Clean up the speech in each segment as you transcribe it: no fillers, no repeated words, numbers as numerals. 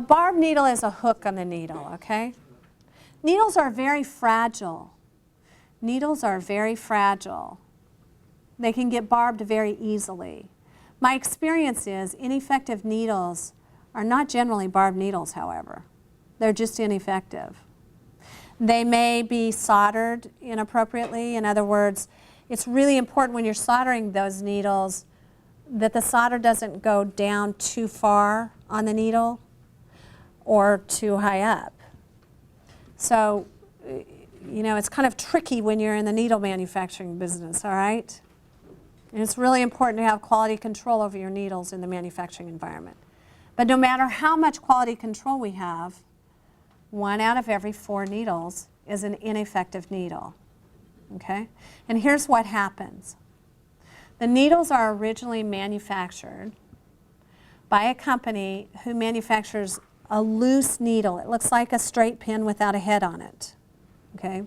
A barb needle is a hook on the needle, okay? Needles are very fragile. Needles are very fragile. They can get barbed very easily. My experience is ineffective needles are not generally barbed needles, however. They're just ineffective. They may be soldered inappropriately. In other words, it's really important when you're soldering those needles that the solder doesn't go down too far on the needle or too high up. So, you know, it's kind of tricky when you're in the needle manufacturing business, all right? And it's really important to have quality control over your needles in the manufacturing environment. But no matter how much quality control we have, 1 out of every 4 needles is an ineffective needle, okay? And here's what happens. The needles are originally manufactured by a company who manufactures a loose needle. It looks like a straight pin without a head on it, okay?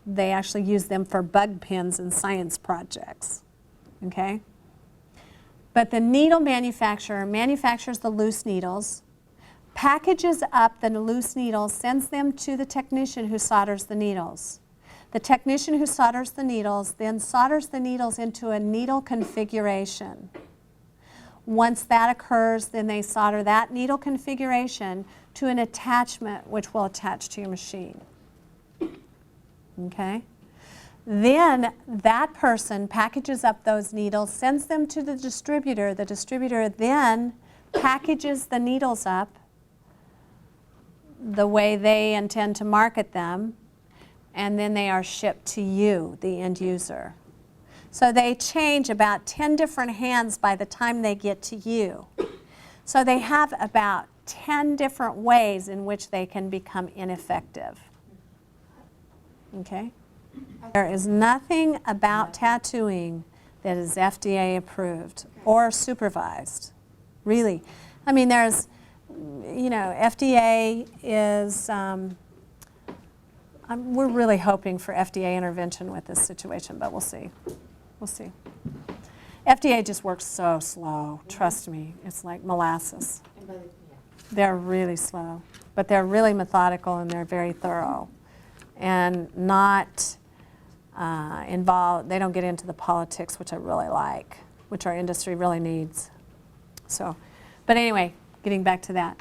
They actually use them for bug pins in science projects, okay? But the needle manufacturer manufactures the loose needles, packages up the loose needles, sends them to the technician who solders the needles. The technician who solders the needles then solders the needles into a needle configuration. Once that occurs, then they solder that needle configuration to an attachment which will attach to your machine. Okay? Then that person packages up those needles, sends them to the distributor. The distributor then packages the needles up the way they intend to market them, and then they are shipped to you, the end user. So they change about 10 different hands by the time they get to you. So they have about 10 different ways in which they can become ineffective. Okay? There is nothing about tattooing that is FDA approved or supervised, really. I mean, there's, you know, FDA is, we're really hoping for FDA intervention with this situation, but we'll see. We'll see. FDA just works so slow, trust me. It's like molasses. They're really slow, but they're really methodical and they're very thorough and not involved. They don't get into the politics, which I really like, which our industry really needs. So, but anyway, getting back to that.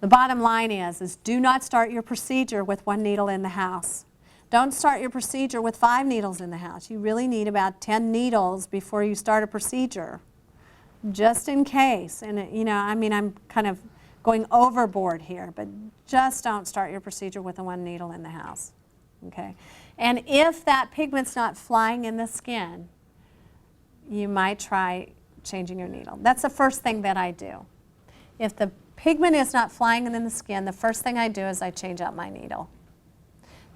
The bottom line is do not start your procedure with 1 needle in the house. Don't start your procedure with 5 needles in the house. You really need about 10 needles before you start a procedure, just in case. And you know, I mean, I'm kind of going overboard here, but just don't start your procedure with the 1 needle in the house, okay? And if that pigment's not flying in the skin, you might try changing your needle. That's the first thing that I do. If the pigment is not flying in the skin, the first thing I do is I change out my needle.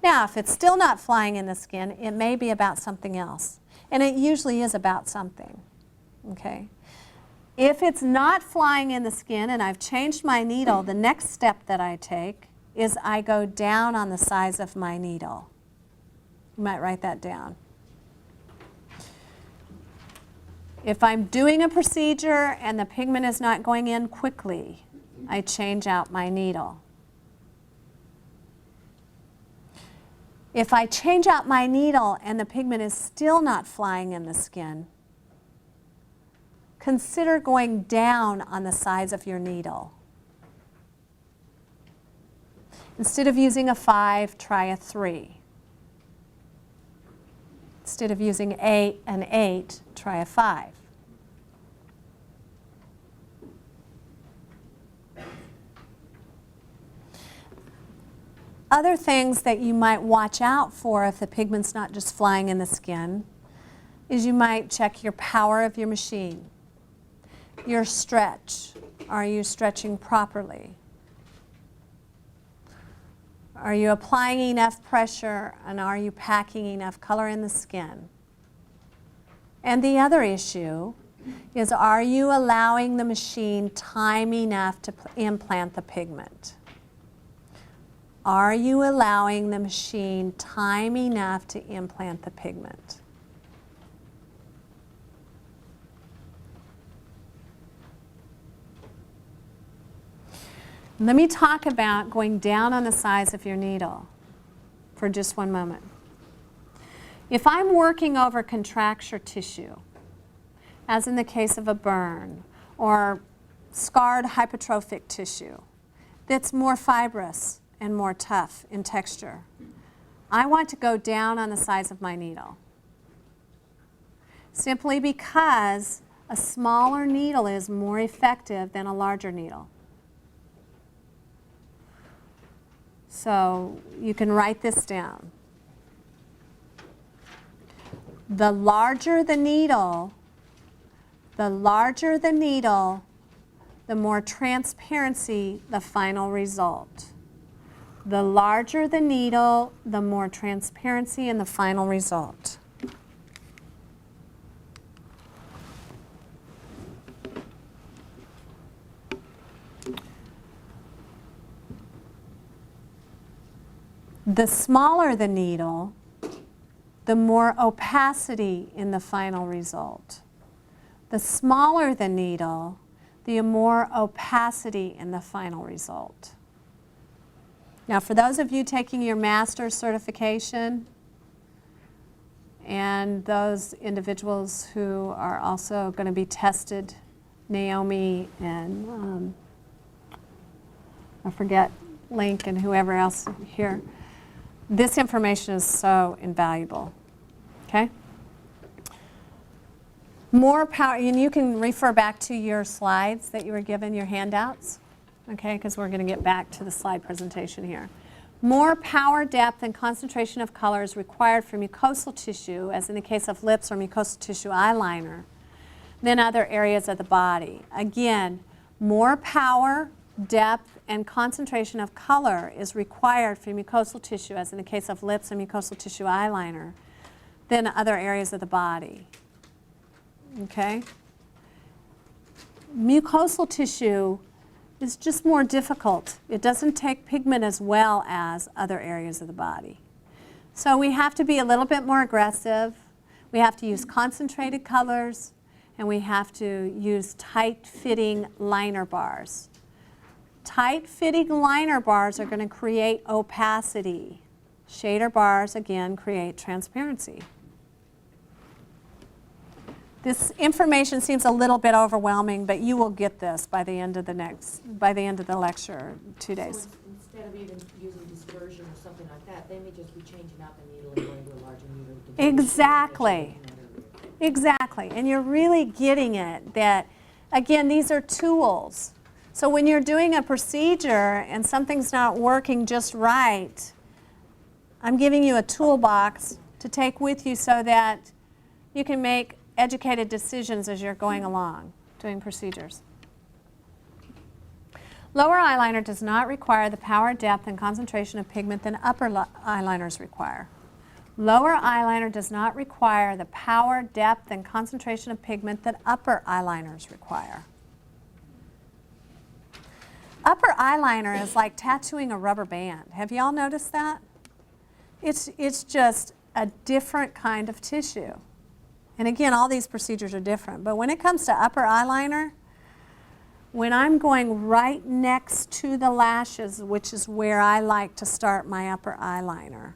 Now, if it's still not flying in the skin, it may be about something else. And it usually is about something, okay? If it's not flying in the skin and I've changed my needle, the next step that I take is I go down on the size of my needle. You might write that down. If I'm doing a procedure and the pigment is not going in quickly, I change out my needle. If I change out my needle and the pigment is still not flying in the skin, consider going down on the size of your needle. Instead of using a 5, try a 3. Instead of using an 8, try a 5. Other things that you might watch out for if the pigment's not just flying in the skin is you might check your power of your machine. Your stretch. Are you stretching properly? Are you applying enough pressure and are you packing enough color in the skin? And the other issue is, are you allowing the machine time enough to implant the pigment? Are you allowing the machine time enough to implant the pigment? Let me talk about going down on the size of your needle for just one moment. If I'm working over contracture tissue, as in the case of a burn or scarred hypertrophic tissue that's more fibrous and more tough in texture, I want to go down on the size of my needle. Simply because a smaller needle is more effective than a larger needle. So you can write this down. The larger the needle, the more transparency the final result. The larger the needle, the more transparency in the final result. The smaller the needle, the more opacity in the final result. The smaller the needle, the more opacity in the final result. Now, for those of you taking your master's certification and those individuals who are also going to be tested, Naomi and I forget, Link and whoever else here, this information is so invaluable, okay? More power, and you can refer back to your slides that you were given, your handouts, okay, because we're going to get back to the slide presentation here. More power, depth, and concentration of color is required for mucosal tissue, as in the case of lips or mucosal tissue eyeliner, than other areas of the body. Again, more power, depth, and concentration of color is required for mucosal tissue, as in the case of lips and mucosal tissue eyeliner, than other areas of the body. Okay? Mucosal tissue is just more difficult. It doesn't take pigment as well as other areas of the body. So we have to be a little bit more aggressive. We have to use concentrated colors, and we have to use tight-fitting liner bars. Tight-fitting liner bars are going to create opacity. Shader bars, again, create transparency. This information seems a little bit overwhelming, but you will get this by the end of the lecture, 2 days. So instead of even using dispersion or something like that, they may just be changing out the needle and going to a larger needle. Exactly. Exactly. And you're really getting it that, again, these are tools. So when you're doing a procedure and something's not working just right, I'm giving you a toolbox to take with you so that you can make educated decisions as you're going along doing procedures. Lower eyeliner does not require the power, depth, and concentration of pigment than upper eyeliners require. Lower eyeliner does not require the power, depth, and concentration of pigment that upper eyeliners require. Upper eyeliner is like tattooing a rubber band. Have you all noticed that? It's just a different kind of tissue. And again, all these procedures are different. But when it comes to upper eyeliner, when I'm going right next to the lashes, which is where I like to start my upper eyeliner,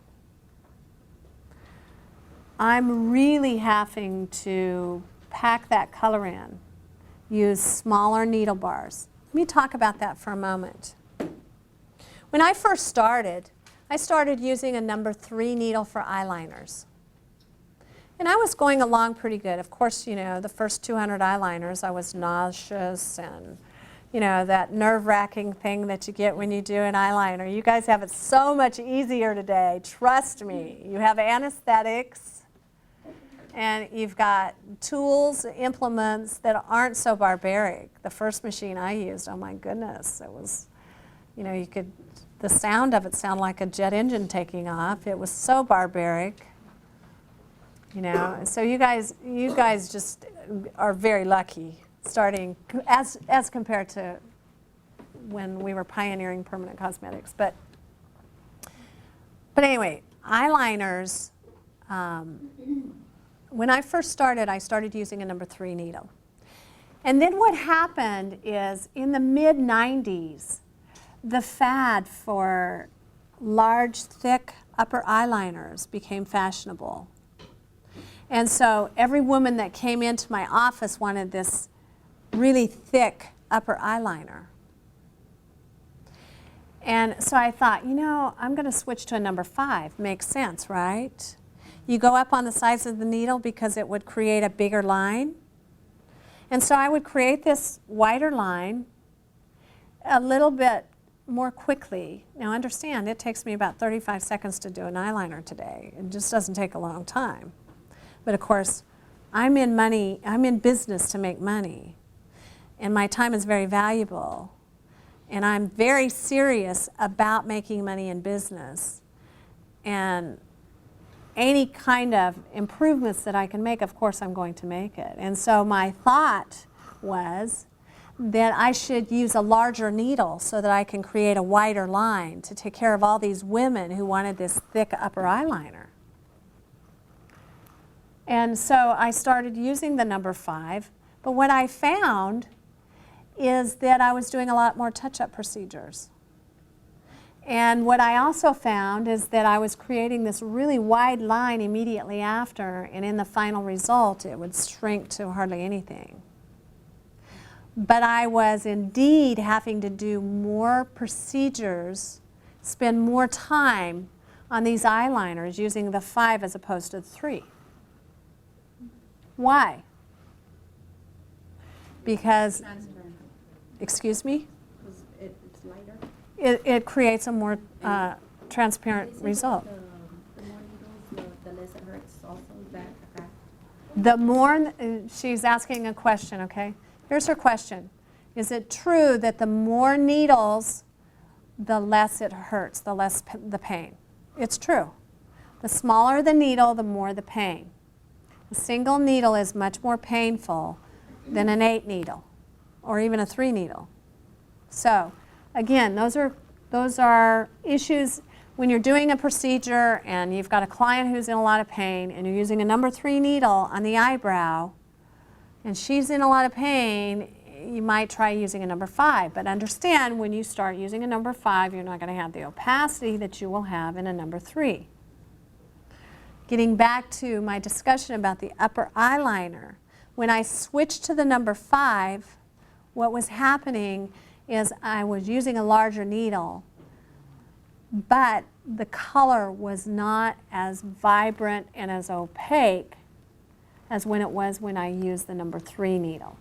I'm really having to pack that color in, use smaller needle bars. Let me talk about that for a moment. When I first started, I started using a number 3 needle for eyeliners. And I was going along pretty good. Of course, you know, the first 200 eyeliners, I was nauseous and, you know, that nerve-wracking thing that you get when you do an eyeliner. You guys have it so much easier today. Trust me. You have anesthetics, and you've got tools, implements that aren't so barbaric. The first machine I used, oh my goodness, it was, you know, the sound of it sounded like a jet engine taking off. It was so barbaric. You know, so you guys just are very lucky starting as compared to when we were pioneering permanent cosmetics. But anyway, eyeliners. When I first started, I started using a number 3 needle, and then what happened is in the mid-90s, the fad for large, thick upper eyeliners became fashionable. And so every woman that came into my office wanted this really thick upper eyeliner. And so I thought, you know, I'm going to switch to a number 5. Makes sense, right? You go up on the size of the needle because it would create a bigger line. And so I would create this wider line a little bit more quickly. Now understand, it takes me about 35 seconds to do an eyeliner today. It just doesn't take a long time. But of course, I'm in business to make money. And my time is very valuable. And I'm very serious about making money in business. And any kind of improvements that I can make, of course I'm going to make it. And so my thought was that I should use a larger needle so that I can create a wider line to take care of all these women who wanted this thick upper eyeliner. And so I started using the number 5, but what I found is that I was doing a lot more touch-up procedures. And what I also found is that I was creating this really wide line immediately after, and in the final result it would shrink to hardly anything. But I was indeed having to do more procedures, spend more time on these eyeliners using the 5 as opposed to the 3. Why? Because, excuse me? It's lighter. It creates a more transparent result. The more needles, the less it hurts also, is that a fact? The more, she's asking a question, okay? Here's her question. Is it true that the more needles, the less it hurts, the less the pain? It's true. The smaller the needle, the more the pain. A single needle is much more painful than an 8 needle or even a 3 needle. So again, those are issues when you're doing a procedure and you've got a client who's in a lot of pain and you're using a number 3 needle on the eyebrow and she's in a lot of pain, you might try using a number 5. But understand, when you start using a number 5, you're not going to have the opacity that you will have in a number 3. Getting back to my discussion about the upper eyeliner, when I switched to the number 5, what was happening is I was using a larger needle, but the color was not as vibrant and as opaque as when it was when I used the number 3 needle.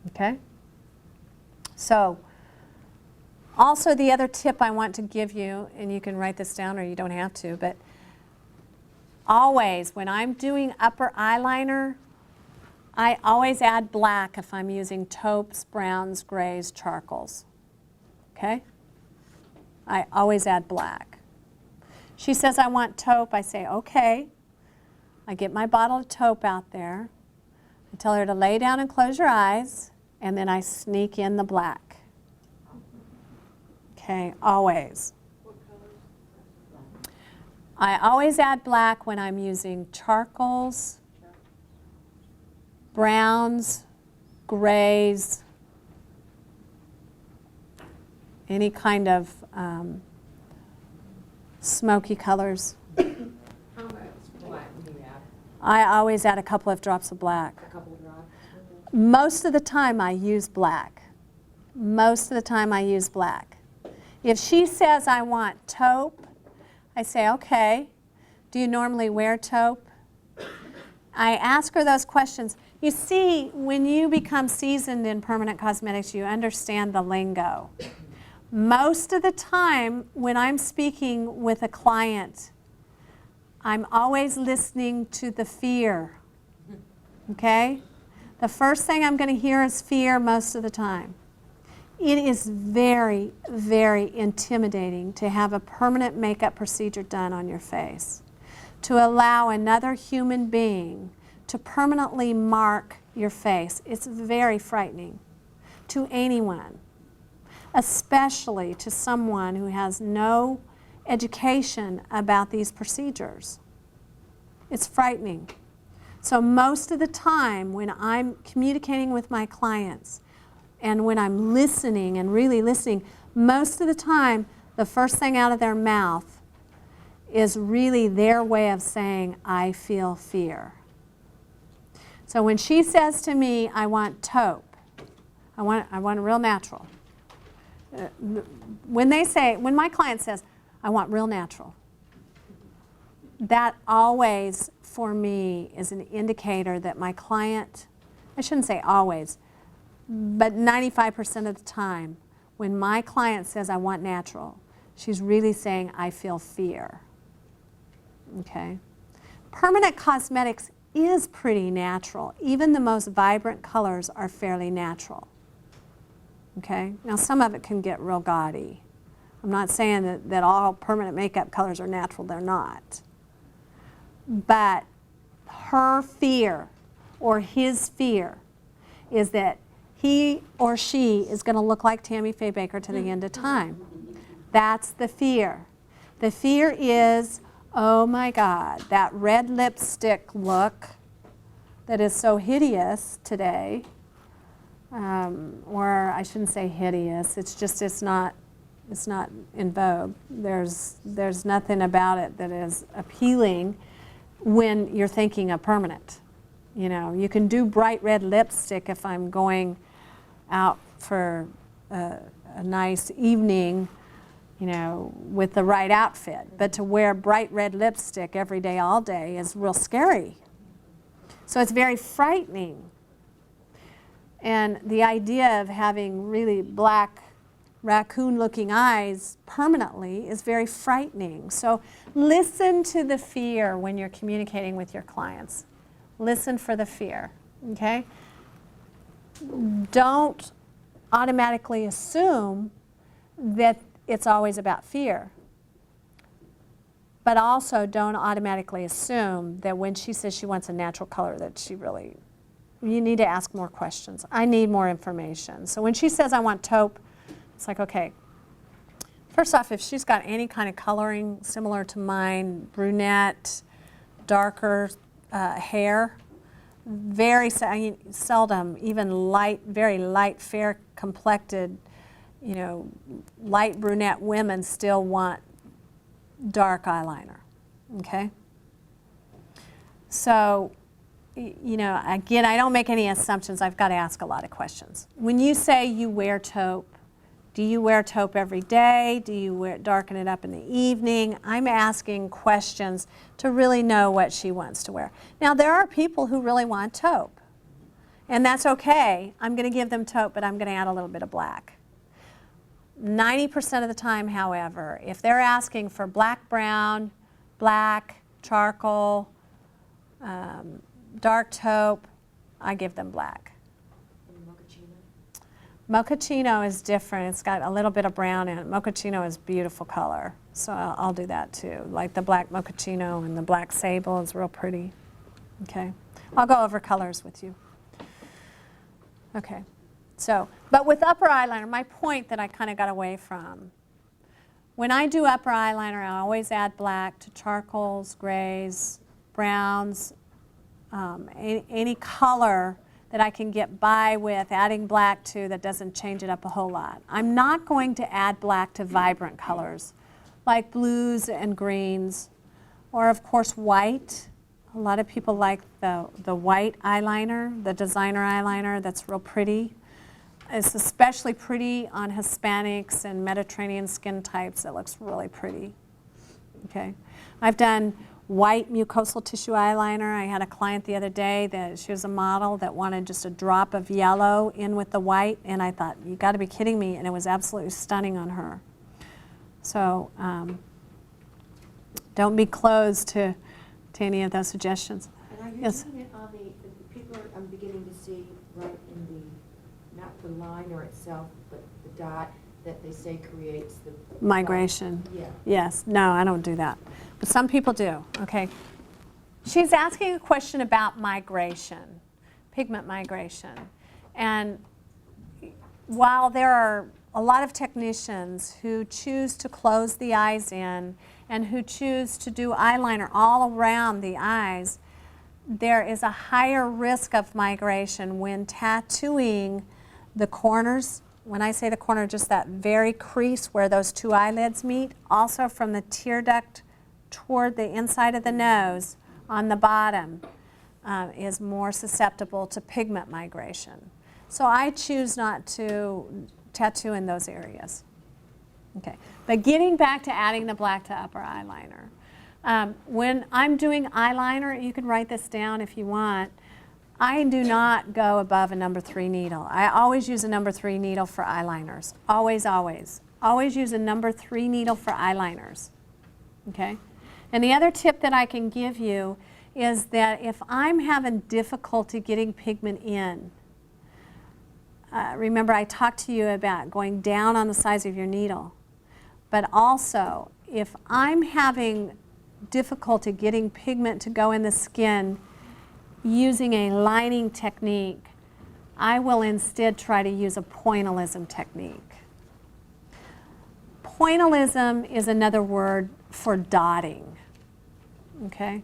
Okay? So, also the other tip I want to give you, and you can write this down or you don't have to, but always, when I'm doing upper eyeliner, I always add black if I'm using taupes, browns, grays, charcoals. Okay? I always add black. She says, I want taupe. I say, okay. I get my bottle of taupe out there. I tell her to lay down and close your eyes, and then I sneak in the black. Okay, always. I always add black when I'm using charcoals, browns, grays, any kind of smoky colors. How much black do you add? I always add a couple of drops of black. A couple drops? Most of the time I use black. Most of the time I use black. If she says I want taupe, I say, okay, do you normally wear taupe? I ask her those questions. You see, when you become seasoned in permanent cosmetics, you understand the lingo. Most of the time when I'm speaking with a client, I'm always listening to the fear, okay? The first thing I'm going to hear is fear most of the time. It is very, very intimidating to have a permanent makeup procedure done on your face, to allow another human being to permanently mark your face. It's very frightening to anyone, especially to someone who has no education about these procedures. It's frightening. So most of the time when I'm communicating with my clients, and when I'm listening and really listening, most of the time, the first thing out of their mouth is really their way of saying, I feel fear. So when she says to me, I want taupe, I want a real natural. When my client says, I want real natural, that always, for me, is an indicator that my client, I shouldn't say always, but 95% of the time, when my client says, I want natural, she's really saying, I feel fear. Okay? Permanent cosmetics is pretty natural. Even the most vibrant colors are fairly natural. Okay? Now, some of it can get real gaudy. I'm not saying that all permanent makeup colors are natural. They're not. But her fear or his fear is that he or she is going to look like Tammy Faye Baker to the end of time. That's the fear. The fear is, oh my God, that red lipstick look that is so hideous today, or I shouldn't say hideous, it's not in vogue. There's nothing about it that is appealing when you're thinking of permanent. You know, you can do bright red lipstick if I'm going out for a nice evening, you know, with the right outfit. But to wear bright red lipstick every day, all day is real scary. So it's very frightening. And the idea of having really black raccoon-looking eyes permanently is very frightening. So listen to the fear when you're communicating with your clients. Listen for the fear, okay? Don't automatically assume that it's always about fear. But also don't automatically assume that when she says she wants a natural color that she really, you need to ask more questions. I need more information. So when she says I want taupe, it's like, okay, first off, if she's got any kind of coloring similar to mine, brunette, darker hair, very seldom, even light, very light, fair complected, you know, light brunette women still want dark eyeliner, okay? So, you know, again, I don't make any assumptions. I've got to ask a lot of questions. When you say you wear taupe, do you wear taupe every day? Do you darken it up in the evening? I'm asking questions to really know what she wants to wear. Now, there are people who really want taupe, and that's okay. I'm going to give them taupe, but I'm going to add a little bit of black. 90% of the time, however, if they're asking for black, brown, black, charcoal, dark taupe, I give them black. Mochaccino is different. It's got a little bit of brown in it. Mochaccino is a beautiful color, so I'll do that too. Like the black mochaccino and the black sable is real pretty. Okay, I'll go over colors with you. Okay, so, but with upper eyeliner, my point that I kind of got away from, when I do upper eyeliner, I always add black to charcoals, grays, browns, any color that I can get by with adding black to that doesn't change it up a whole lot. I'm not going to add black to vibrant colors like blues and greens, or of course white. A lot of people like the white eyeliner, the designer eyeliner that's real pretty. It's especially pretty on Hispanics and Mediterranean skin types. It looks really pretty. Okay, I've done white mucosal tissue eyeliner. I had a client the other day that she was a model that wanted just a drop of yellow in with the white, and I thought, you got to be kidding me, and it was absolutely stunning on her. So don't be closed to any of those suggestions. And are you Yes. doing it on the people I'm beginning to see right in the, not the liner itself, but the dot that they say creates the Migration. Yeah. Yes. No, I don't do that. But some people do. Okay. She's asking a question about migration, pigment migration. And while there are a lot of technicians who choose to close the eyes in and who choose to do eyeliner all around the eyes, there is a higher risk of migration when tattooing the corners, when I say the corner, just that very crease where those two eyelids meet, also from the tear duct toward the inside of the nose on the bottom is more susceptible to pigment migration. So I choose not to tattoo in those areas. Okay, but getting back to adding the black to upper eyeliner. When I'm doing eyeliner, you can write this down if you want, I do not go above a number 3 needle. I always use a number 3 needle for eyeliners. Always, always. Always use a number 3 needle for eyeliners. Okay? And the other tip that I can give you is that if I'm having difficulty getting pigment in, remember I talked to you about going down on the size of your needle, but also if I'm having difficulty getting pigment to go in the skin using a lining technique, I will instead try to use a pointillism technique. Pointillism is another word for dotting, okay?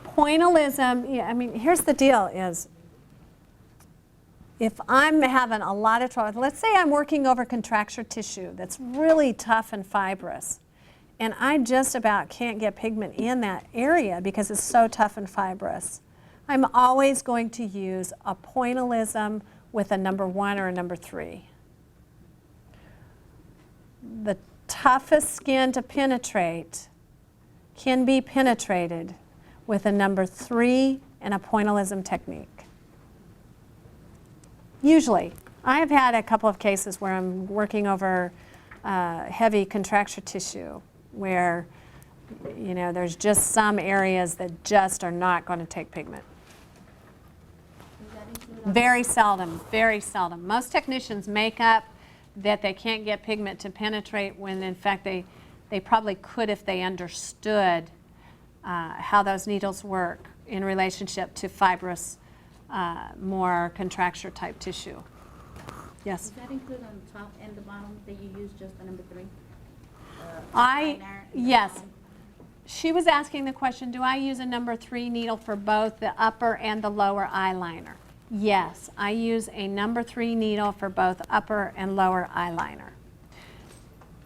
Pointillism, yeah, I mean, here's the deal is, if I'm having a lot of trouble, let's say I'm working over contracture tissue that's really tough and fibrous, and I just about can't get pigment in that area because it's so tough and fibrous, I'm always going to use a pointillism with a number 1 or a number 3. The toughest skin to penetrate can be penetrated with a number 3 and a pointillism technique. Usually. I've had a couple of cases where I'm working over heavy contracture tissue where, you know, there's just some areas that just are not going to take pigment. Does that include Very seldom, very seldom. Most technicians make up that they can't get pigment to penetrate when in fact they probably could if they understood how those needles work in relationship to fibrous, more contracture type tissue. Yes? Does that include on the top and the bottom that you use just the number 3? Yes. She was asking the question, do I use a number 3 needle for both the upper and the lower eyeliner? Yes, I use a number 3 needle for both upper and lower eyeliner.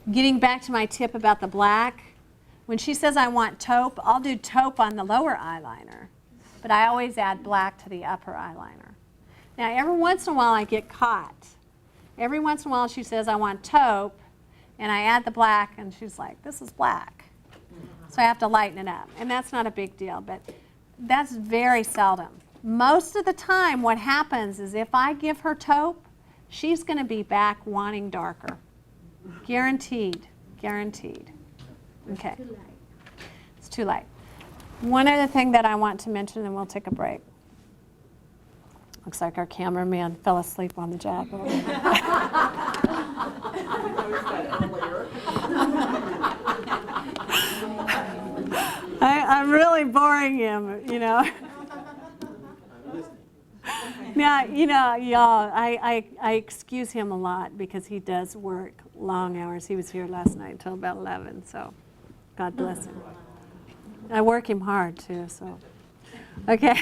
Getting back to my tip about the black, when she says I want taupe, I'll do taupe on the lower eyeliner, but I always add black to the upper eyeliner. Now, every once in a while I get caught. Every once in a while she says I want taupe, and I add the black, and she's like, this is black. So I have to lighten it up, and that's not a big deal, but that's very seldom. Most of the time what happens is if I give her taupe, she's going to be back wanting darker. Guaranteed, guaranteed. Okay. Too light. It's too light. One other thing that I want to mention, and we'll take a break. Looks like our cameraman fell asleep on the job. I'm really boring him, you know. Now, you know, y'all, I excuse him a lot because he does work long hours. He was here last night until about 11, so God bless him. I work him hard, too, so. Okay.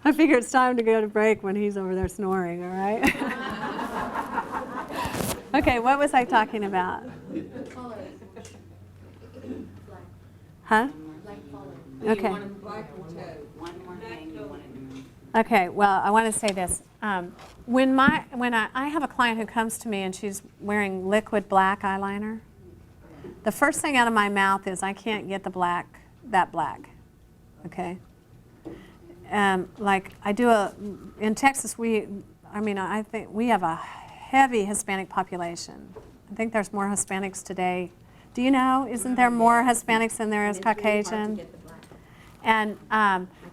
I figure it's time to go to break when he's over there snoring, all right? Okay, what was I talking about? Colors. Black. Huh? Black color. Okay. One more thing you want to do. Okay, well, I want to say this. When I have a client who comes to me and she's wearing liquid black eyeliner, the first thing out of my mouth is I can't get the black, that black, okay? Like I do in Texas, I think we have a heavy Hispanic population. I think there's more Hispanics today. Do you know, isn't there more Hispanics than there is Caucasian? And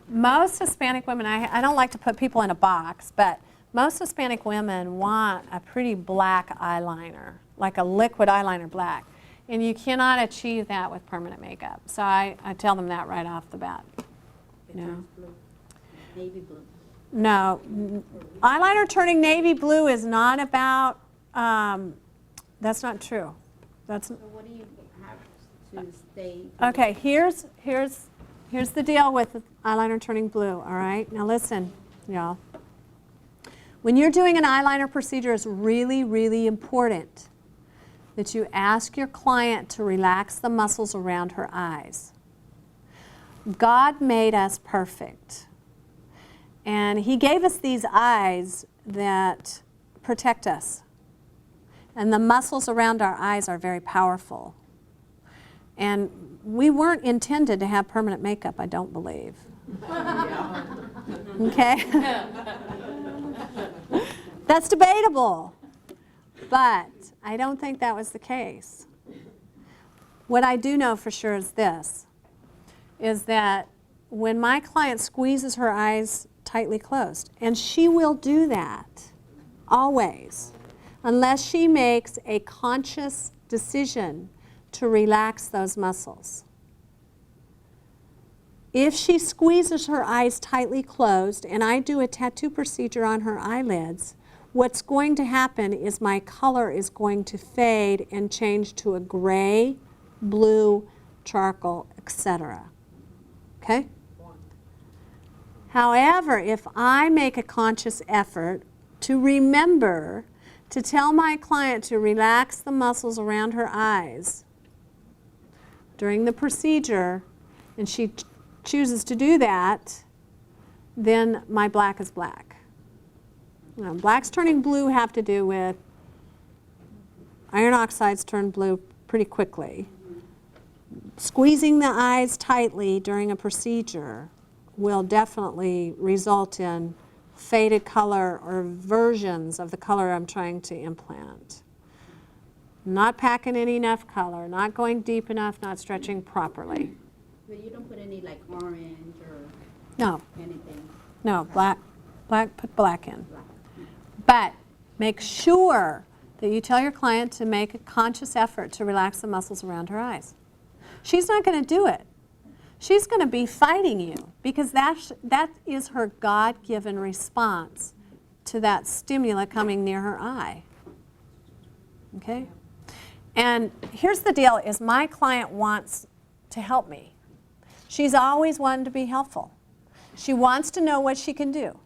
most Hispanic women, I don't like to put people in a box, but most Hispanic women want a pretty black eyeliner, like a liquid eyeliner black. And you cannot achieve that with permanent makeup. So I tell them that right off the bat. You know? Navy blue. No, eyeliner turning navy blue is not about, that's not true. That's, So what do you have to stay? okay, here's Here's the deal with eyeliner turning blue, all right? Now listen, y'all. When you're doing an eyeliner procedure, it's really, really important that you ask your client to relax the muscles around her eyes. God made us perfect. And He gave us these eyes that protect us. And the muscles around our eyes are very powerful. And we weren't intended to have permanent makeup, I don't believe. Okay? That's debatable. But I don't think that was the case. What I do know for sure is this, is that when my client squeezes her eyes tightly closed, and she will do that, always, unless she makes a conscious decision to relax those muscles. If she squeezes her eyes tightly closed and I do a tattoo procedure on her eyelids, what's going to happen is my color is going to fade and change to a gray, blue, charcoal, etc. Okay? However, if I make a conscious effort to remember to tell my client to relax the muscles around her eyes during the procedure, and she chooses to do that, then my black is black. Now, blacks turning blue have to do with iron oxides turn blue pretty quickly. Squeezing the eyes tightly during a procedure will definitely result in faded color or versions of the color I'm trying to implant. Not packing in enough color, not going deep enough, not stretching properly. But you don't put any like orange or No, anything? no, black, put black in. Black. But make sure that you tell your client to make a conscious effort to relax the muscles around her eyes. She's not going to do it. She's going to be fighting you because that is her God-given response to that stimuli coming near her eye. Okay? And here's the deal, is my client wants to help me. She's always wanted to be helpful. She wants to know what she can do.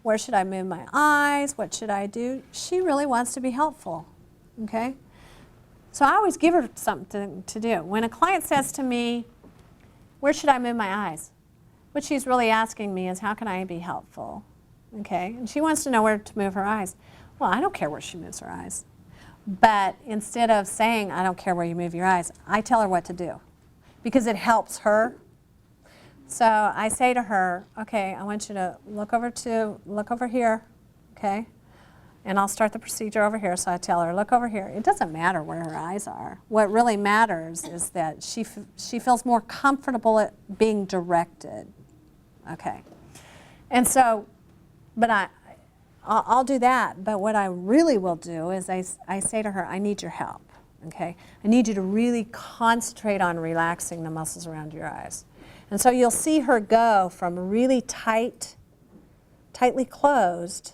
Where should I move my eyes? What should I do? She really wants to be helpful. Okay? So I always give her something to do. When a client says to me, where should I move my eyes? What she's really asking me is, how can I be helpful? Okay? And she wants to know where to move her eyes. Well, I don't care where she moves her eyes. But instead of saying, I don't care where you move your eyes, I tell her what to do because it helps her. So I say to her, okay, I want you to look over here, okay? And I'll start the procedure over here. So I tell her, look over here. It doesn't matter where her eyes are. What really matters is that she feels more comfortable at being directed, okay? And so, but I'll do that. But what I really will do is I say to her, I need your help, okay? I need you to really concentrate on relaxing the muscles around your eyes. And so you'll see her go from really tightly closed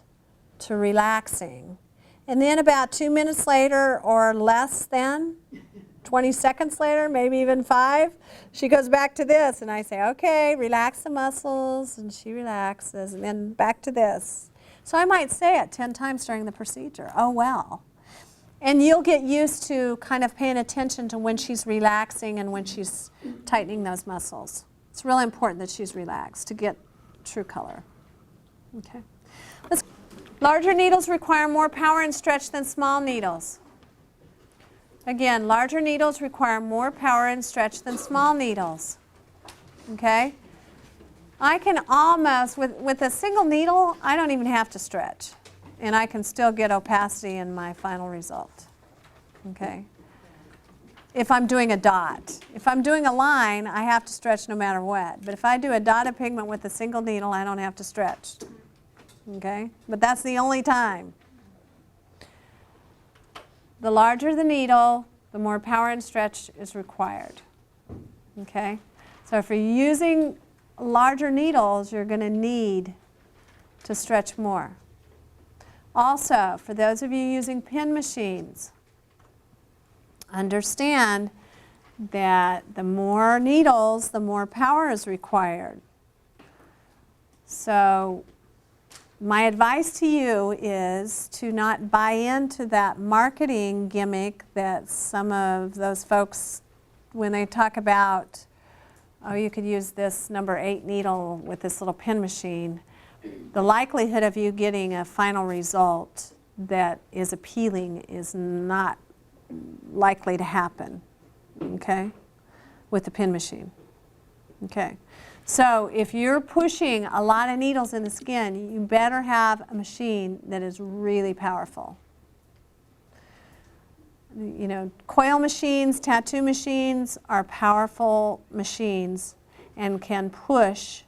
to relaxing. And then about 2 minutes later or less than, 20 seconds later, maybe even 5, she goes back to this. And I say, okay, relax the muscles. And she relaxes. And then back to this. So I might say it 10 times during the procedure. Oh, well. And you'll get used to kind of paying attention to when she's relaxing and when she's tightening those muscles. It's really important that she's relaxed to get true color. Okay. Larger needles require more power and stretch than small needles. Again, larger needles require more power and stretch than small needles. Okay? I can almost, with a single needle, I don't even have to stretch. And I can still get opacity in my final result. Okay? If I'm doing a dot. If I'm doing a line, I have to stretch no matter what. But if I do a dot of pigment with a single needle, I don't have to stretch. Okay? But that's the only time. The larger the needle, the more power and stretch is required. Okay? So if you're using larger needles, you're going to need to stretch more. Also, for those of you using pen machines, understand that the more needles, the more power is required. So my advice to you is to not buy into that marketing gimmick that some of those folks, when they talk about, oh, you could use this number 8 needle with this little pin machine, the likelihood of you getting a final result that is appealing is not likely to happen, okay, with the pin machine, okay. So if you're pushing a lot of needles in the skin, you better have a machine that is really powerful. You know, coil machines, tattoo machines are powerful machines and can push,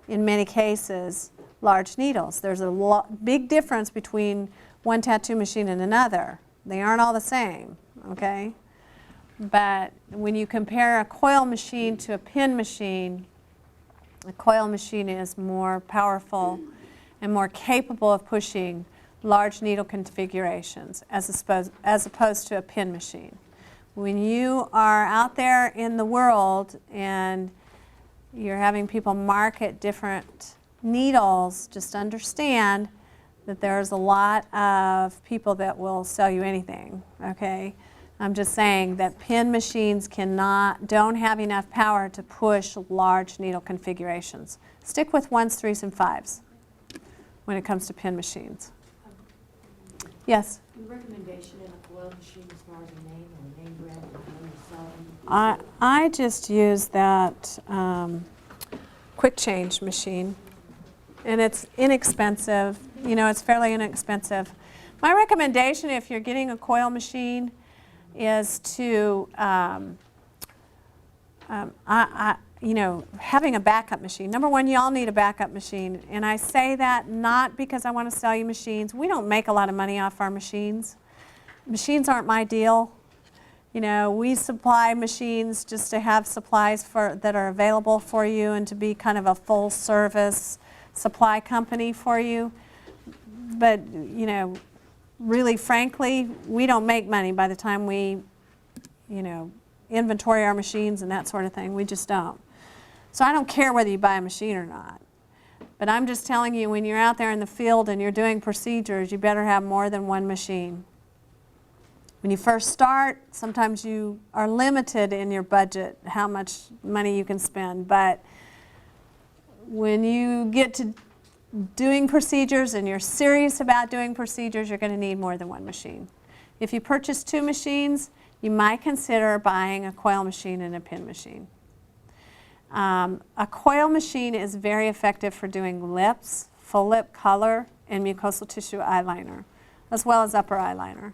in many cases, large needles. There's a big difference between one tattoo machine and another. They aren't all the same, okay? But when you compare a coil machine to a pin machine, a coil machine is more powerful and more capable of pushing large needle configurations as opposed to a pin machine. When you are out there in the world and you're having people market different needles, just understand that there's a lot of people that will sell you anything, okay? I'm just saying that pin machines don't have enough power to push large needle configurations. Stick with 1s, 3s, and 5s when it comes to pin machines. Yes? Your recommendation in a coil machine as far as a name or a name brand or when you sell them? I just use that quick change machine, and it's inexpensive. You know, it's fairly inexpensive. My recommendation if you're getting a coil machine is to, you know, having a backup machine. Number one, you all need a backup machine. And I say that not because I want to sell you machines. We don't make a lot of money off our machines. Machines aren't my deal. You know, we supply machines just to have supplies that are available for you and to be kind of a full service supply company for you. But, you know, really frankly, we don't make money by the time we, you know, inventory our machines and that sort of thing. We just don't. So I don't care whether you buy a machine or not. But I'm just telling you, when you're out there in the field and you're doing procedures, you better have more than one machine. When you first start, sometimes you are limited in your budget, how much money you can spend. But when you get to doing procedures and you're serious about doing procedures, you're going to need more than one machine. If you purchase 2 machines, you might consider buying a coil machine and a pin machine. A coil machine is very effective for doing lips, full lip color, and mucosal tissue eyeliner, as well as upper eyeliner.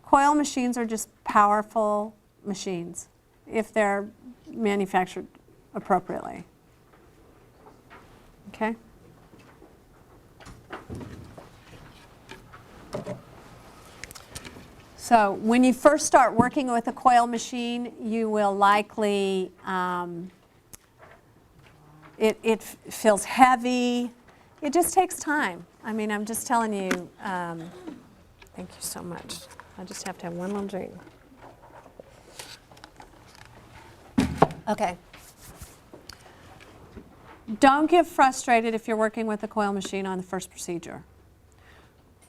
Coil machines are just powerful machines if they're manufactured appropriately. Okay? So when you first start working with a coil machine, you will likely, it feels heavy. It just takes time. I mean, I'm just telling you, thank you so much. I just have to have one little drink. Okay. Don't get frustrated if you're working with a coil machine on the first procedure.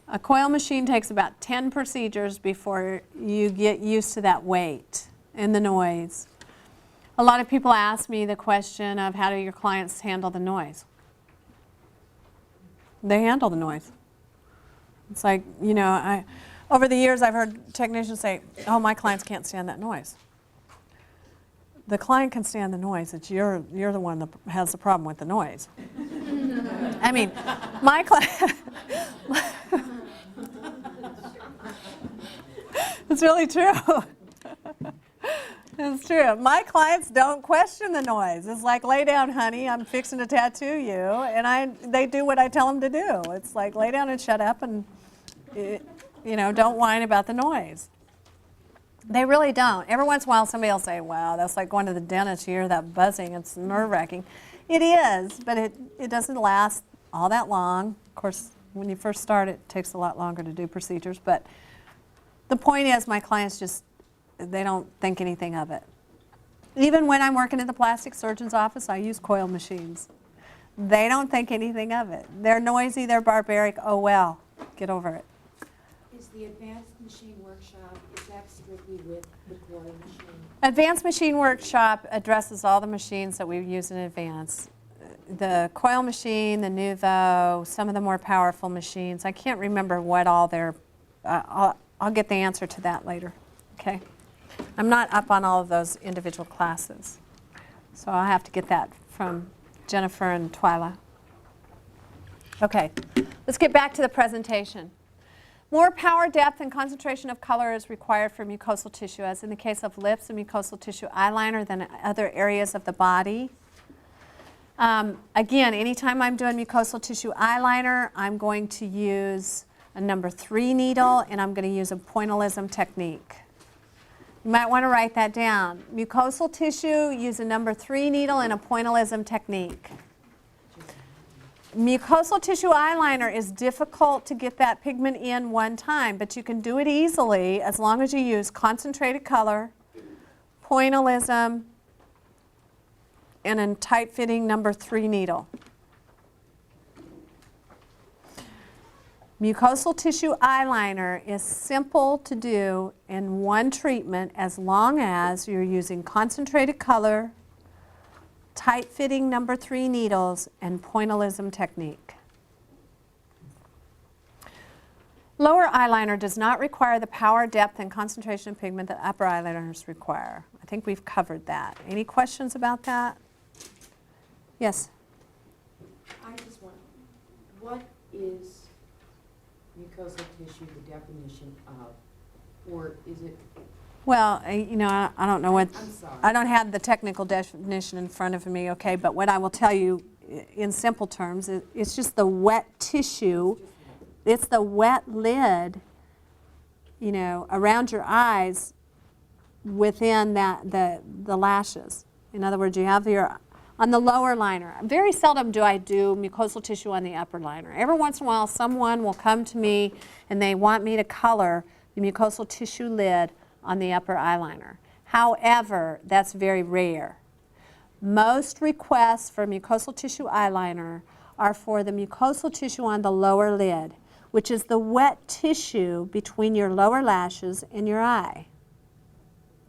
A coil machine takes about 10 procedures before you get used to that weight and the noise. A lot of people ask me the question of how do your clients handle the noise? They handle the noise. It's like, you know, over the years I've heard technicians say, oh, my clients can't stand that noise. The client can stand the noise. It's you're the one that has the problem with the noise. I mean, my client, it's really true. It's true. My clients don't question the noise. It's like, lay down, honey, I'm fixing to tattoo you. And they do what I tell them to do. It's like, lay down and shut up and, you know, don't whine about the noise. They really don't. Every once in a while somebody will say, wow, that's like going to the dentist, you hear that buzzing, it's nerve-wracking. It is, but it doesn't last all that long. Of course, when you first start, it takes a lot longer to do procedures. But the point is, my clients just they don't think anything of it. Even when I'm working at the plastic surgeon's office, I use coil machines. They don't think anything of it. They're noisy, they're barbaric, oh well, get over it. Is the Advanced Machine Workshop, is that strictly with the coil machine? Advanced Machine Workshop addresses all the machines that we use in advance. The coil machine, the Nuvo, some of the more powerful machines. I can't remember what all they're, I'll get the answer to that later, okay? I'm not up on all of those individual classes, so I'll have to get that from Jennifer and Twyla. Okay, let's get back to the presentation. More power, depth, and concentration of color is required for mucosal tissue, as in the case of lips and mucosal tissue eyeliner than other areas of the body. Again, anytime I'm doing mucosal tissue eyeliner, I'm going to use a number 3 needle, and I'm going to use a pointillism technique. You might want to write that down. Mucosal tissue, use a number 3 needle and a pointillism technique. Mucosal tissue eyeliner is difficult to get that pigment in one time, but you can do it easily as long as you use concentrated color, pointillism, and a tight-fitting number 3 needle. Mucosal tissue eyeliner is simple to do in one treatment as long as you're using concentrated color, tight-fitting number 3 needles, and pointillism technique. Lower eyeliner does not require the power, depth, and concentration of pigment that upper eyeliners require. I think we've covered that. Any questions about that? Yes? I just want, what is mucosal tissue the definition of, or is it, Well, you know, I don't know what, I'm sorry. I don't have the technical definition in front of me, okay, but what I will tell you in simple terms, it's just the wet tissue, it's the wet lid, you know, around your eyes within the lashes. In other words, you have your, on the lower liner. Very seldom do I do mucosal tissue on the upper liner. Every once in a while, someone will come to me and they want me to color the mucosal tissue lid on the upper eyeliner. However, that's very rare. Most requests for mucosal tissue eyeliner are for the mucosal tissue on the lower lid, which is the wet tissue between your lower lashes and your eye.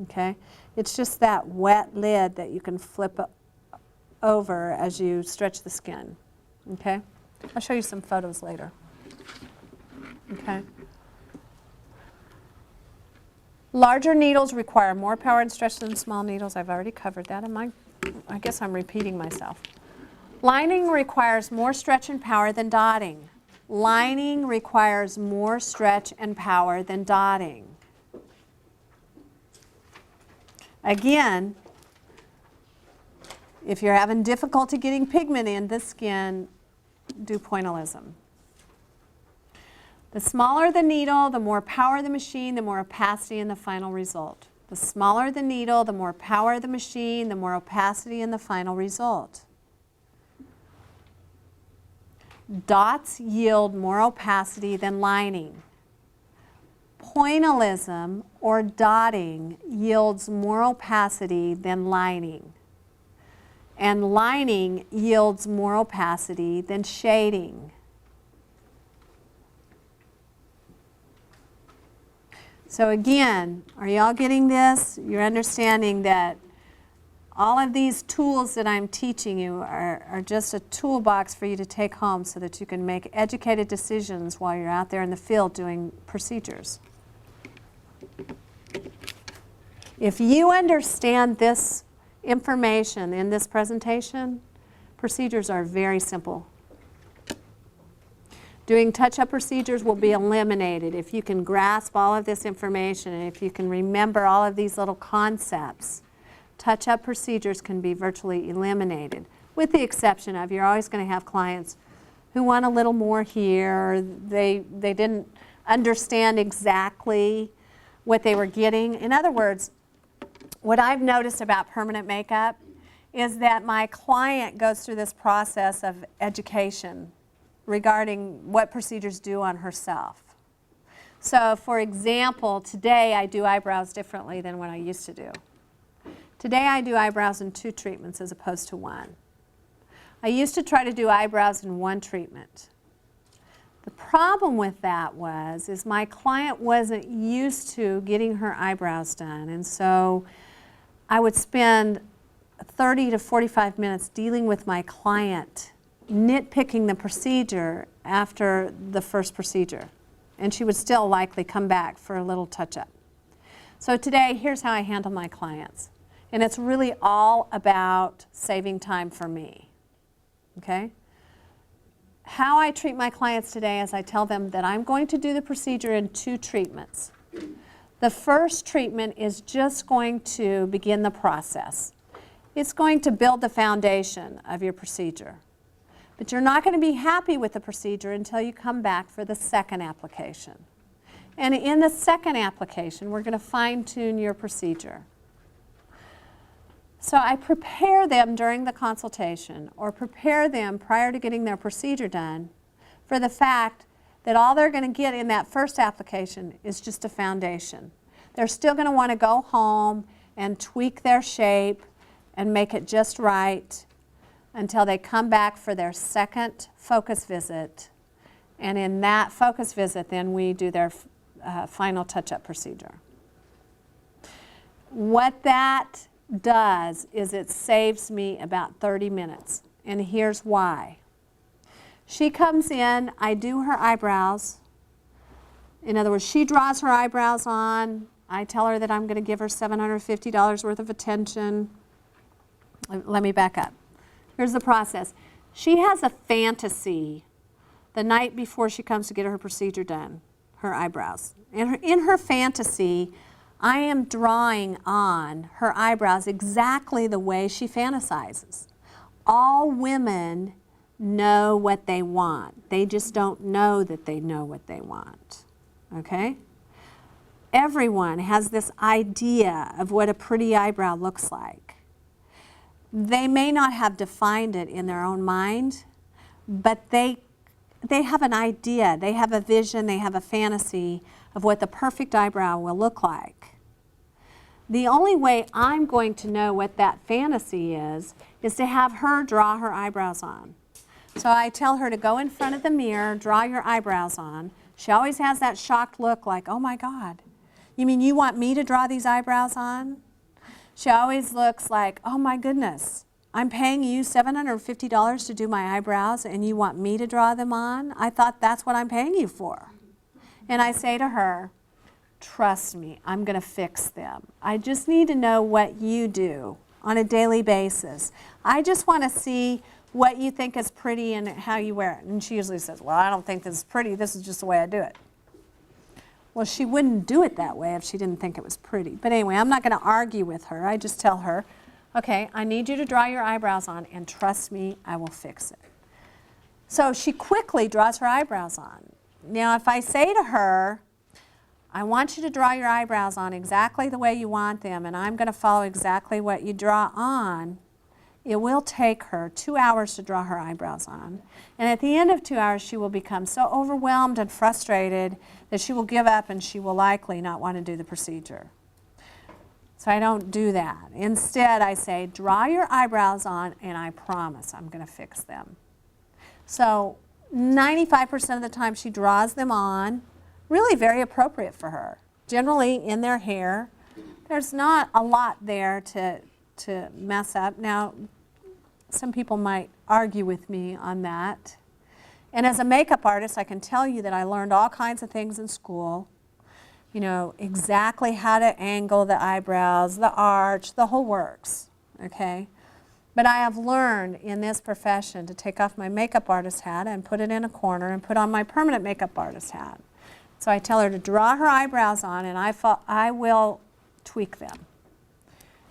Okay? It's just that wet lid that you can flip over as you stretch the skin. Okay? I'll show you some photos later. Okay? Larger needles require more power and stretch than small needles. I've already covered that. I guess I'm repeating myself. Lining requires more stretch and power than dotting. Lining requires more stretch and power than dotting. Again, if you're having difficulty getting pigment in the skin, do pointillism. The smaller the needle, the more power the machine, the more opacity in the final result. The smaller the needle, the more power the machine, the more opacity in the final result. Dots yield more opacity than lining. Pointillism or dotting yields more opacity than lining. And lining yields more opacity than shading. So again, are y'all getting this? You're understanding that all of these tools that I'm teaching you are just a toolbox for you to take home so that you can make educated decisions while you're out there in the field doing procedures. If you understand this information in this presentation, procedures are very simple. Doing touch-up procedures will be eliminated if you can grasp all of this information and if you can remember all of these little concepts. Touch-up procedures can be virtually eliminated, with the exception of you're always going to have clients who want a little more here, or they didn't understand exactly what they were getting. In other words, what I've noticed about permanent makeup is that my client goes through this process of education regarding what procedures do on herself. So for example, today I do eyebrows differently than what I used to do. Today I do eyebrows in 2 treatments as opposed to 1. I used to try to do eyebrows in 1 treatment. The problem with that is my client wasn't used to getting her eyebrows done, and so I would spend 30 to 45 minutes dealing with my client, nitpicking the procedure after the first procedure, and she would still likely come back for a little touch-up. So today, here's how I handle my clients, and it's really all about saving time for me, okay? How I treat my clients today is I tell them that I'm going to do the procedure in 2 treatments. The first treatment is just going to begin the process. It's going to build the foundation of your procedure. But you're not going to be happy with the procedure until you come back for the second application. And in the second application, we're going to fine-tune your procedure. So I prepare them during the consultation or prepare them prior to getting their procedure done for the fact that all they're going to get in that first application is just a foundation. They're still going to want to go home and tweak their shape and make it just right until they come back for their second focus visit. And in that focus visit, then we do their final touch-up procedure. What that does is it saves me about 30 minutes. And here's why. She comes in, I do her eyebrows. In other words, she draws her eyebrows on. I tell her that I'm going to give her $750 worth of attention. Let me back up. Here's the process. She has a fantasy the night before she comes to get her procedure done, her eyebrows. And in her fantasy, I am drawing on her eyebrows exactly the way she fantasizes. All women know what they want. They just don't know that they know what they want. Okay? Everyone has this idea of what a pretty eyebrow looks like. They may not have defined it in their own mind, but they have an idea, they have a vision, they have a fantasy of what the perfect eyebrow will look like. The only way I'm going to know what that fantasy is to have her draw her eyebrows on. So I tell her to go in front of the mirror, draw your eyebrows on. She always has that shocked look like, oh my God, you mean you want me to draw these eyebrows on? She always looks like, oh my goodness, I'm paying you $750 to do my eyebrows and you want me to draw them on? I thought that's what I'm paying you for. And I say to her, trust me, I'm going to fix them. I just need to know what you do on a daily basis. I just want to see what you think is pretty and how you wear it. And she usually says, well, I don't think this is pretty. This is just the way I do it. Well, she wouldn't do it that way if she didn't think it was pretty. But anyway, I'm not going to argue with her. I just tell her, okay, I need you to draw your eyebrows on, and trust me, I will fix it. So she quickly draws her eyebrows on. Now, if I say to her, I want you to draw your eyebrows on exactly the way you want them, and I'm going to follow exactly what you draw on, it will take her 2 hours to draw her eyebrows on. And at the end of 2 hours, she will become so overwhelmed and frustrated that she will give up and she will likely not want to do the procedure. So I don't do that. Instead, I say, draw your eyebrows on, and I promise I'm going to fix them. So 95% of the time she draws them on, really very appropriate for her. Generally in their hair, there's not a lot there to mess up. Now, some people might argue with me on that. And as a makeup artist, I can tell you that I learned all kinds of things in school. You know, exactly how to angle the eyebrows, the arch, the whole works, okay? But I have learned in this profession to take off my makeup artist hat and put it in a corner and put on my permanent makeup artist hat. So I tell her to draw her eyebrows on, and I will tweak them.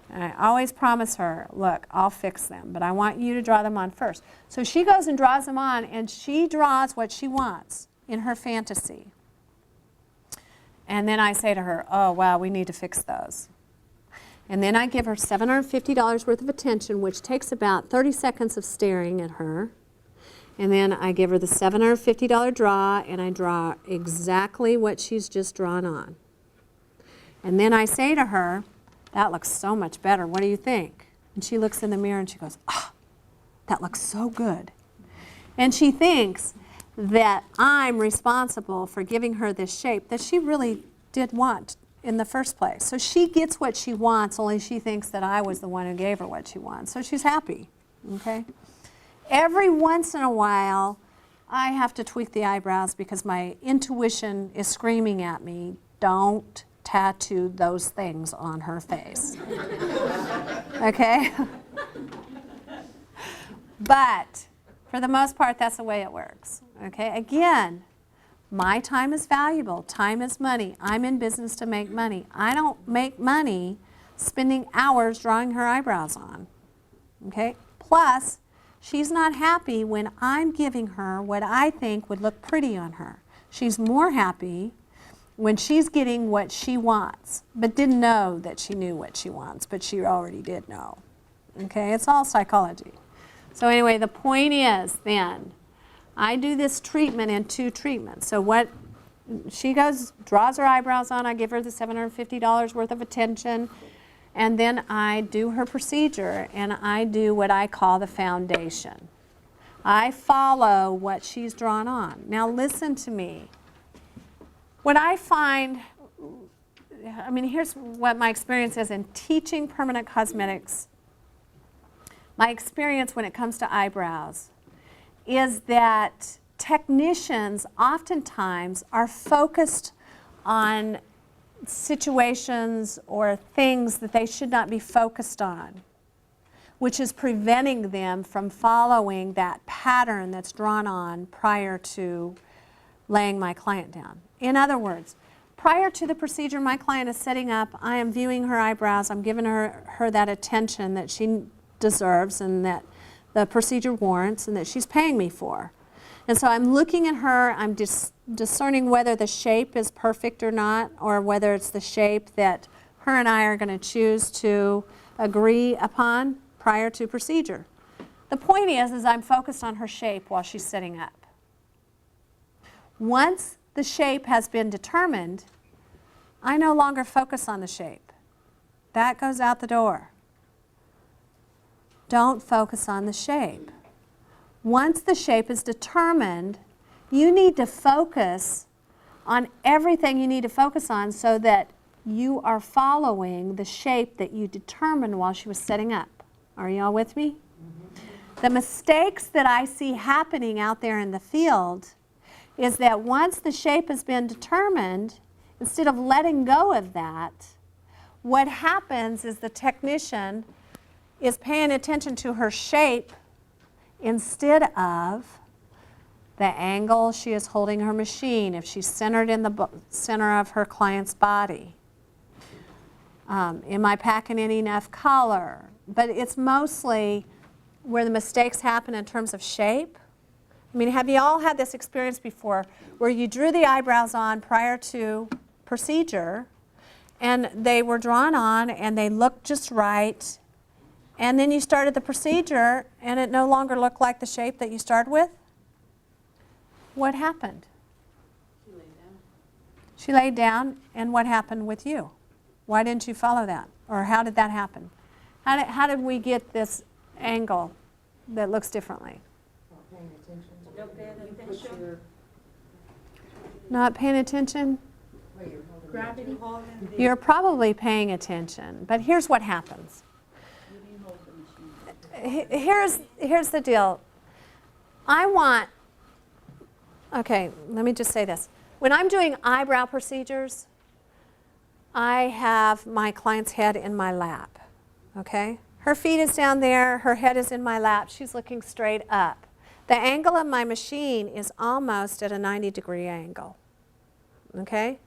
And I always promise her, look, I'll fix them, but I want you to draw them on first. So she goes and draws them on, and she draws what she wants in her fantasy. And then I say to her, oh, wow, we need to fix those. And then I give her $750 worth of attention, which takes about 30 seconds of staring at her. And then I give her the $750 draw, and I draw exactly what she's just drawn on. And then I say to her, that looks so much better. What do you think? And she looks in the mirror and she goes, ah, that looks so good. And she thinks that I'm responsible for giving her this shape that she really did want in the first place. So she gets what she wants, only she thinks that I was the one who gave her what she wants. So she's happy, okay? Every once in a while, I have to tweak the eyebrows because my intuition is screaming at me, don't tattoo those things on her face. Okay? But for the most part, that's the way it works. Okay? Again, my time is valuable. Time is money. I'm in business to make money. I don't make money spending hours drawing her eyebrows on. Okay? Plus, she's not happy when I'm giving her what I think would look pretty on her. She's more happy when she's getting what she wants, but didn't know that she knew what she wants, but she already did know. Okay? It's all psychology. So anyway, the point is then, I do this treatment in 2 treatments. So what she goes, draws her eyebrows on, I give her the $750 worth of attention, and then I do her procedure, and I do what I call the foundation. I follow what she's drawn on. Now listen to me. What I find, I mean, here's what my experience is in teaching permanent cosmetics. My experience when it comes to eyebrows is that technicians oftentimes are focused on situations or things that they should not be focused on, which is preventing them from following that pattern that's drawn on prior to laying my client down. In other words, prior to the procedure my client is setting up, I am viewing her eyebrows, I'm giving her that attention that she deserves and that the procedure warrants and that she's paying me for. And so I'm looking at her, I'm discerning whether the shape is perfect or not, or whether it's the shape that her and I are going to choose to agree upon prior to procedure. The point is I'm focused on her shape while she's sitting up. Once the shape has been determined, I no longer focus on the shape. That goes out the door. Don't focus on the shape. Once the shape is determined, you need to focus on everything you need to focus on so that you are following the shape that you determined while she was setting up. Are you all with me? Mm-hmm. The mistakes that I see happening out there in the field is that once the shape has been determined, instead of letting go of that, what happens is the technician is paying attention to her shape instead of the angle she is holding her machine, if she's centered in the center of her client's body. Am I packing in enough color? But it's mostly where the mistakes happen in terms of shape. I mean, have you all had this experience before where you drew the eyebrows on prior to procedure and they were drawn on and they looked just right, and then you started the procedure and it no longer looked like the shape that you started with? What happened? She laid down. She laid down, and what happened with you? Why didn't you follow that? Or how did that happen? How did we get this angle that looks differently? Not paying attention. You put your, Not paying attention? where you're holding Gravity. You're probably paying attention, but here's what happens. You didn't hold the machine. Here's the deal. Okay, let me just say this. When I'm doing eyebrow procedures, I have my client's head in my lap, okay? Her feet is down there, her head is in my lap, she's looking straight up. The angle of my machine is almost at a 90-degree angle, okay?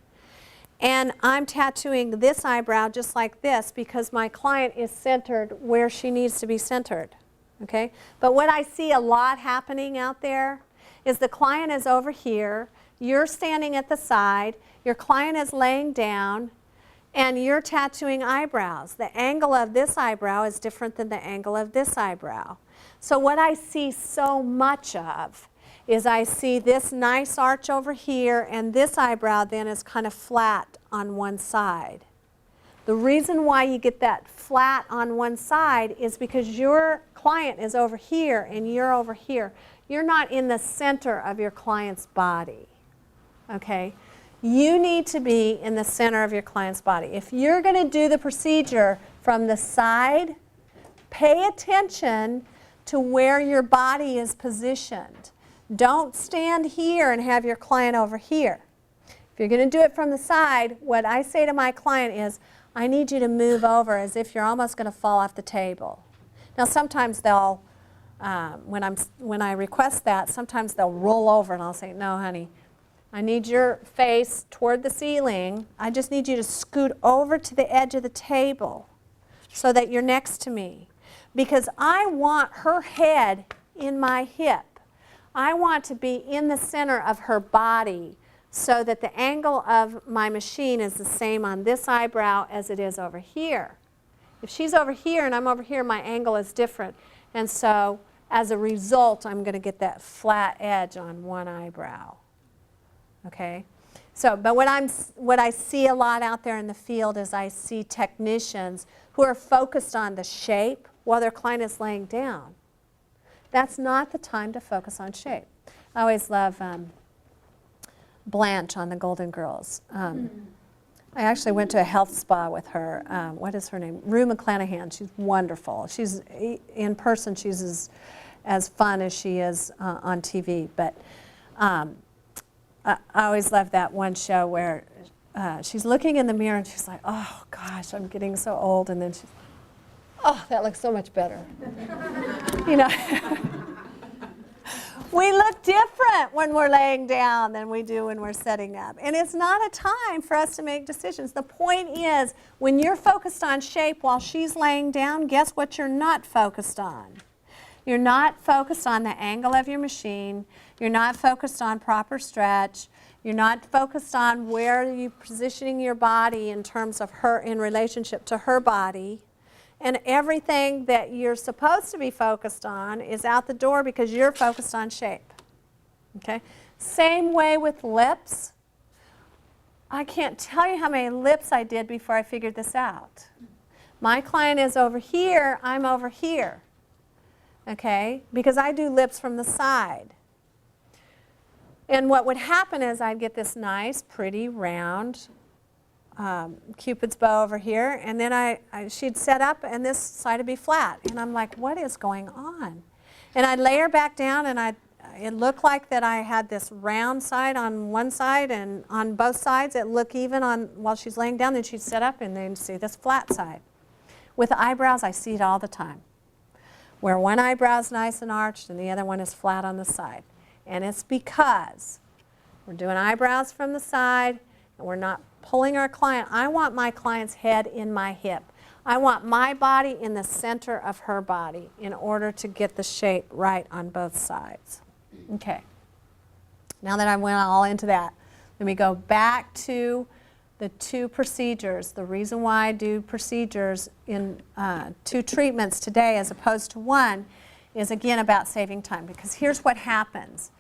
And I'm tattooing this eyebrow just like this because my client is centered where she needs to be centered, okay? But what I see a lot happening out there is the client is over here, you're standing at the side, your client is laying down, and you're tattooing eyebrows. The angle of this eyebrow is different than the angle of this eyebrow. So what I see so much of is I see this nice arch over here, and this eyebrow then is kind of flat on one side. The reason why you get that flat on one side is because your client is over here and you're over here. You're not in the center of your client's body, okay? You need to be in the center of your client's body. If you're going to do the procedure from the side, pay attention to where your body is positioned. Don't stand here and have your client over here. If you're going to do it from the side, what I say to my client is, I need you to move over as if you're almost going to fall off the table. Now sometimes they'll, when I request that, sometimes they'll roll over and I'll say, no honey, I need your face toward the ceiling. I just need you to scoot over to the edge of the table so that you're next to me. Because I want her head in my hip. I want to be in the center of her body so that the angle of my machine is the same on this eyebrow as it is over here. If she's over here and I'm over here, my angle is different. And so as a result, I'm going to get that flat edge on one eyebrow. Okay? So, but what I see a lot out there in the field is I see technicians who are focused on the shape while their client is laying down. That's not the time to focus on shape. I always love Blanche on the Golden Girls. I actually went to a health spa with her. What is her name? Rue McClanahan. She's wonderful. She's in person. She's as fun as she is on TV. But I always love that one show where she's looking in the mirror and she's like, "Oh gosh, I'm getting so old," and then she's, "Oh, that looks so much better." You know. We look different when we're laying down than we do when we're sitting up. And it's not a time for us to make decisions. The point is, when you're focused on shape while she's laying down, guess what you're not focused on? You're not focused on the angle of your machine. You're not focused on proper stretch. You're not focused on where you're positioning your body in terms of her, in relationship to her body. And everything that you're supposed to be focused on is out the door because you're focused on shape. Okay? Same way with lips. I can't tell you how many lips I did before I figured this out. My client is over here, I'm over here. Okay? Because I do lips from the side. And what would happen is I'd get this nice, pretty, round Cupid's bow over here, and then she'd set up and this side would be flat. And I'm like, what is going on? And I'd lay her back down and it looked like that I had this round side on one side and on both sides it looked even on while she's laying down, then she'd set up and then see this flat side. With eyebrows, I see it all the time. Where one eyebrow's nice and arched and the other one is flat on the side. And it's because we're doing eyebrows from the side and we're not pulling our client. I want my client's head in my hip. I want my body in the center of her body in order to get the shape right on both sides. Okay. Now that I went all into that, let me go back to the two procedures. The reason why I do procedures in 2 treatments today as opposed to 1 is again about saving time, because here's what happens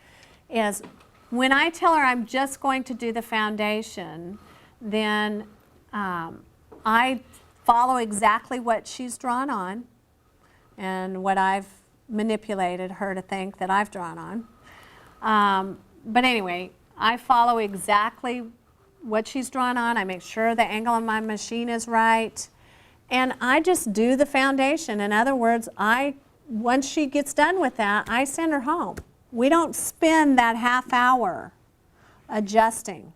is when I tell her I'm just going to do the foundation, then I follow exactly what she's drawn on and what I've manipulated her to think that I've drawn on. But anyway, I follow exactly what she's drawn on. I make sure the angle on my machine is right. And I just do the foundation. In other words, once she gets done with that, I send her home. We don't spend that half hour adjusting.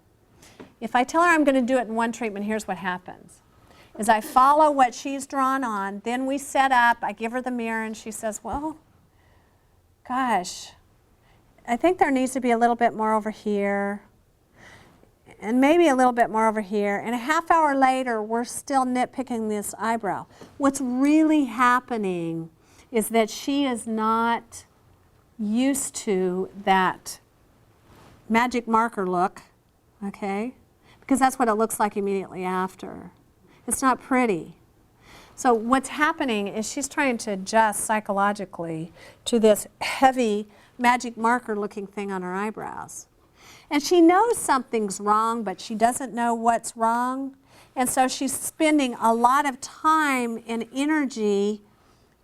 If I tell her I'm going to do it in 1 treatment, here's what happens. Is I follow what she's drawn on, then we set up, I give her the mirror, and she says, well, gosh, I think there needs to be a little bit more over here, and maybe a little bit more over here. And a half hour later, we're still nitpicking this eyebrow. What's really happening is that she is not used to that magic marker look, okay? Because that's what it looks like immediately after. It's not pretty. So what's happening is she's trying to adjust psychologically to this heavy magic marker looking thing on her eyebrows. And she knows something's wrong, but she doesn't know what's wrong. And so she's spending a lot of time and energy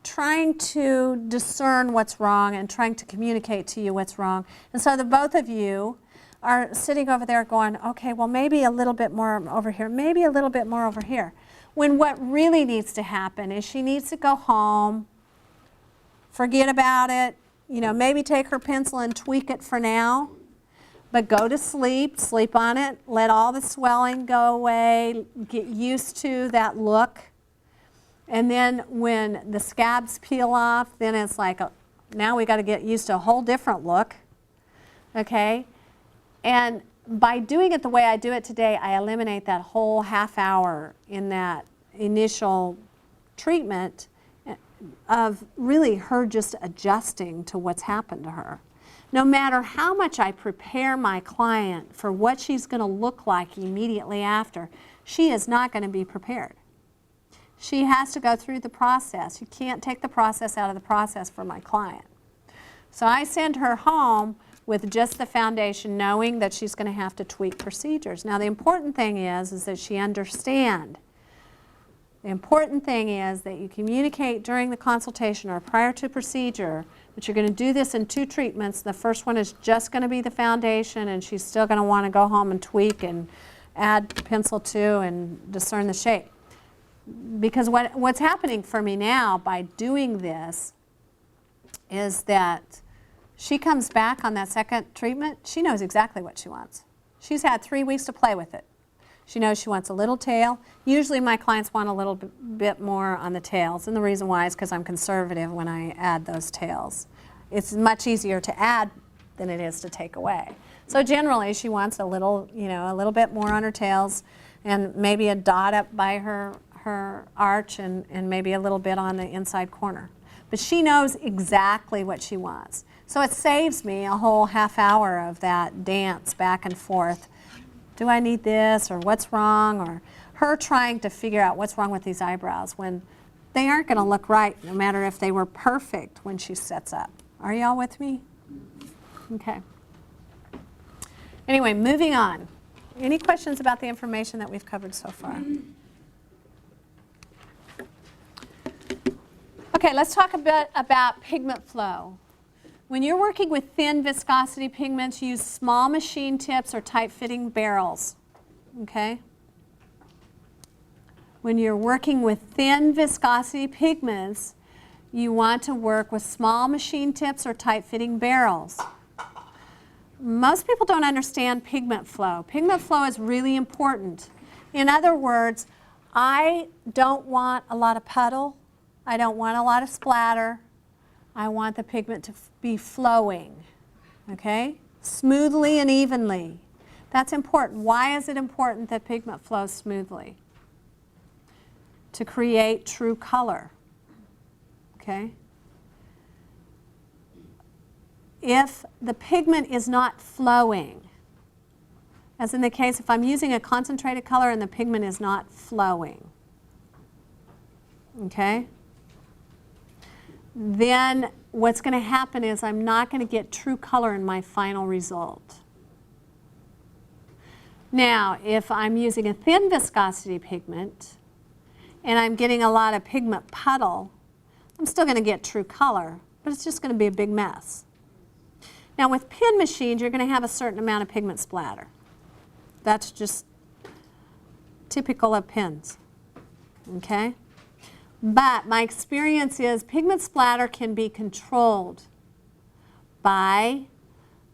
trying to discern what's wrong and trying to communicate to you what's wrong. And so the both of you are sitting over there going, okay, well, maybe a little bit more over here, maybe a little bit more over here. When what really needs to happen is she needs to go home, forget about it, you know, maybe take her pencil and tweak it for now, but go to sleep, sleep on it, let all the swelling go away, get used to that look. And then when the scabs peel off, then it's like, now we got to get used to a whole different look, okay? And by doing it the way I do it today, I eliminate that whole half hour in that initial treatment of really her just adjusting to what's happened to her. No matter how much I prepare my client for what she's going to look like immediately after, she is not going to be prepared. She has to go through the process. You can't take the process out of the process for my client. So I send her home with just the foundation, knowing that she's going to have to tweak procedures. Now the important thing is that she understand. The important thing is that you communicate during the consultation or prior to procedure that you're going to do this in 2 treatments. The first one is just going to be the foundation, and she's still going to want to go home and tweak and add pencil to and discern the shape. Because what's happening for me now by doing this is that she comes back on that second treatment, she knows exactly what she wants. She's had 3 weeks to play with it. She knows she wants a little tail. Usually my clients want a little bit more on the tails, and the reason why is because I'm conservative when I add those tails. It's much easier to add than it is to take away. So generally she wants a little, you know, a little bit more on her tails and maybe a dot up by her arch and maybe a little bit on the inside corner. But she knows exactly what she wants. So it saves me a whole half hour of that dance back and forth. Do I need this, or what's wrong, or her trying to figure out what's wrong with these eyebrows when they aren't going to look right no matter if they were perfect when she sets up. Are y'all with me? Okay. Anyway, moving on. Any questions about the information that we've covered so far? Okay, let's talk a bit about pigment flow. When you're working with thin viscosity pigments, use small machine tips or tight-fitting barrels, okay? When you're working with thin viscosity pigments, you want to work with small machine tips or tight-fitting barrels. Most people don't understand pigment flow. Pigment flow is really important. In other words, I don't want a lot of puddle. I don't want a lot of splatter. I want the pigment to be flowing, okay? Smoothly and evenly. That's important. Why is it important that pigment flows smoothly? To create true color, okay? If the pigment is not flowing, as in the case if I'm using a concentrated color and the pigment is not flowing, okay? Then what's going to happen is I'm not going to get true color in my final result. Now, if I'm using a thin viscosity pigment and I'm getting a lot of pigment puddle, I'm still going to get true color, but it's just going to be a big mess. Now, with pen machines, you're going to have a certain amount of pigment splatter. That's just typical of pens, okay? But my experience is pigment splatter can be controlled by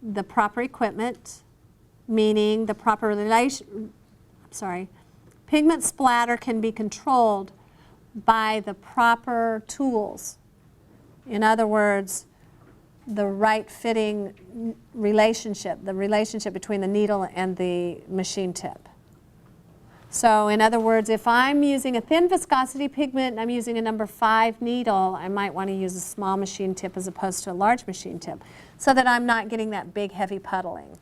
the proper equipment, meaning the proper pigment splatter can be controlled by the proper tools. In other words, the right fitting relationship, the relationship between the needle and the machine tip. So in other words, if I'm using a thin viscosity pigment and I'm using a number 5 needle, I might want to use a small machine tip as opposed to a large machine tip so that I'm not getting that big heavy puddling.